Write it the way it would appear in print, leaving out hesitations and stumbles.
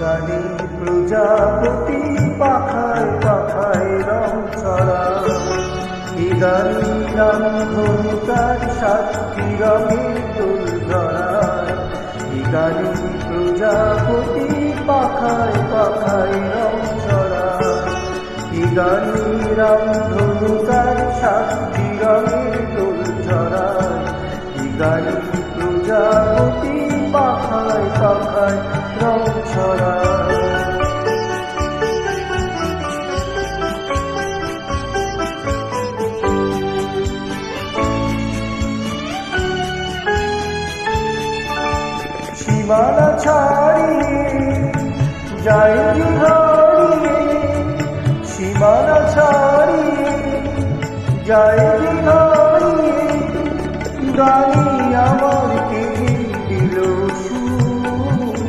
গানে প্রজাপতি পাখায় পাখায় রং ছড়ায়, এ গানে রামধনু তার সাতটি রঙের দোল ধরায়। এ গানে প্রজাপতি পাখায় পাখায় রং ছড়ায়, এ গানে রামধনু তার সাতটি রঙের দোল ধরায়। এ গানে প্রজাপতি পাখায় পাখায় রং ছড়ায়। সীমানা ছাড়িয়ে যায় যে হারিয়ে, সীমানা ছাড়িয়ে যায়